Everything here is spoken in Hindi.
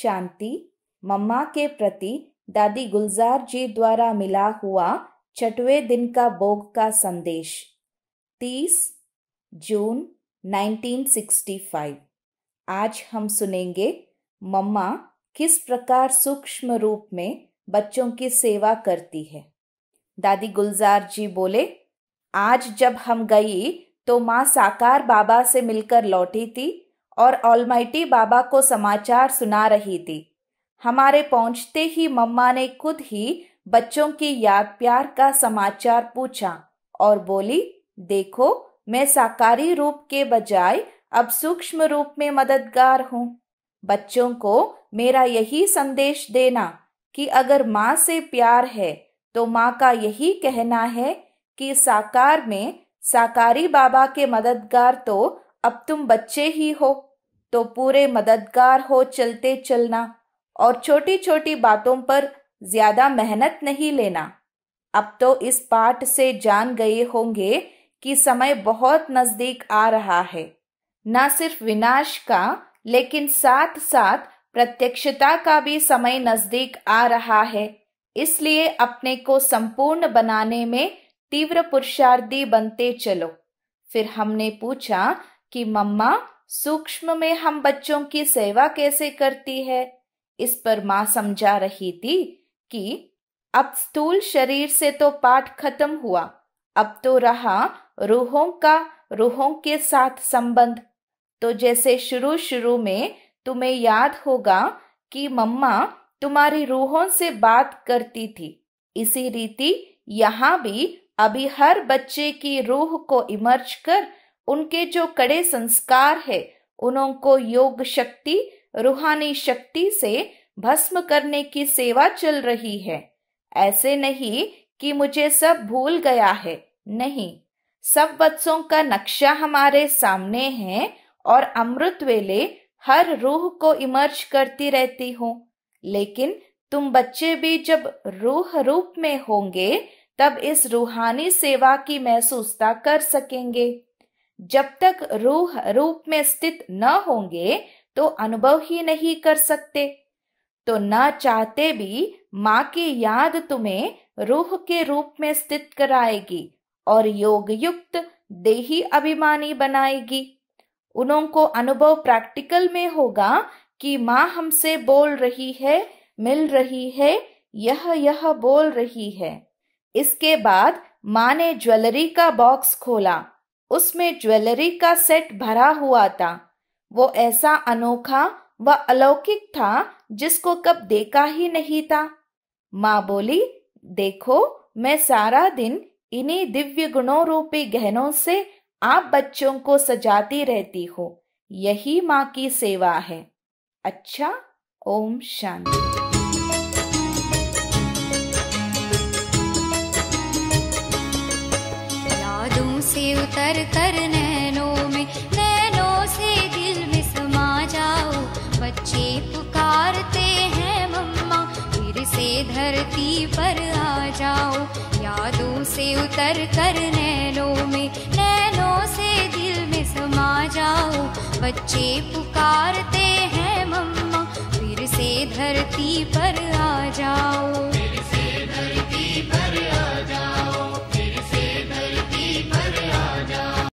शांति। मम्मा के प्रति दादी गुलजार जी द्वारा मिला हुआ 6वें दिन का भोग का संदेश। 30 जून 1965। आज हम सुनेंगे मम्मा किस प्रकार सूक्ष्म रूप में बच्चों की सेवा करती है। दादी गुलजार जी बोले, आज जब हम गई तो माँ साकार बाबा से मिलकर लौटी थी और ऑलमाइटी बाबा को समाचार सुना रही थी। हमारे पहुंचते ही मम्मा ने खुद ही बच्चों की याद प्यार का समाचार पूछा और बोली, देखो मैं साकारी रूप के बजाय अब सूक्ष्म रूप में मददगार हूँ। बच्चों को मेरा यही संदेश देना कि अगर माँ से प्यार है तो माँ का यही कहना है कि साकार में साकारी बाबा के मददगार तो अब तुम बच्चे ही हो, तो पूरे मददगार हो चलते चलना और छोटी छोटी बातों पर ज्यादा मेहनत नहीं लेना। अब तो इस पाठ से जान गए होंगे कि समय बहुत नजदीक आ रहा है, न सिर्फ विनाश का लेकिन साथ साथ प्रत्यक्षता का भी समय नजदीक आ रहा है। इसलिए अपने को संपूर्ण बनाने में तीव्र पुरुषार्थी बनते चलो। फिर हमने पूछा कि मम्मा सूक्ष्म में हम बच्चों की सेवा कैसे करती है। इस पर माँ समझा रही थी कि अब स्थूल शरीर से तो पाठ खत्म हुआ, अब तो रहा रूहों के साथ संबंध। तो जैसे शुरू में तुम्हें याद होगा कि मम्मा तुम्हारी रूहों से बात करती थी, इसी रीति यहाँ भी अभी हर बच्चे की रूह को इमर्ज कर उनके जो कड़े संस्कार है उनको योग शक्ति रूहानी शक्ति से भस्म करने की सेवा चल रही है। ऐसे नहीं कि मुझे सब भूल गया है, नहीं, सब बच्चों का नक्शा हमारे सामने है और अमृत वेले हर रूह को इमर्ज करती रहती हूँ। लेकिन तुम बच्चे भी जब रूह रूप में होंगे तब इस रूहानी सेवा की महसूसता कर सकेंगे। जब तक रूह रूप में स्थित न होंगे तो अनुभव ही नहीं कर सकते। तो न चाहते भी माँ की याद तुम्हें रूह के रूप में स्थित कराएगी और योग युक्त देही अभिमानी बनाएगी। उनको अनुभव प्रैक्टिकल में होगा कि माँ हमसे बोल रही है, मिल रही है, यह बोल रही है। इसके बाद माँ ने ज्वेलरी का बॉक्स खोला, उसमें ज्वेलरी का सेट भरा हुआ था। वो ऐसा अनोखा व अलौकिक था जिसको कब देखा ही नहीं था। माँ बोली, देखो मैं सारा दिन इन्हीं दिव्य गुणों रूपी गहनों से आप बच्चों को सजाती रहती हो, यही माँ की सेवा है। अच्छा, ओम शांति। से उतर कर नैनों से दिल में समा जाओ। बच्चे पुकारते हैं मम्मा, फिर से धरती पर आ जाओ। यादों से उतर कर नैनों से दिल में समा जाओ। बच्चे पुकारते हैं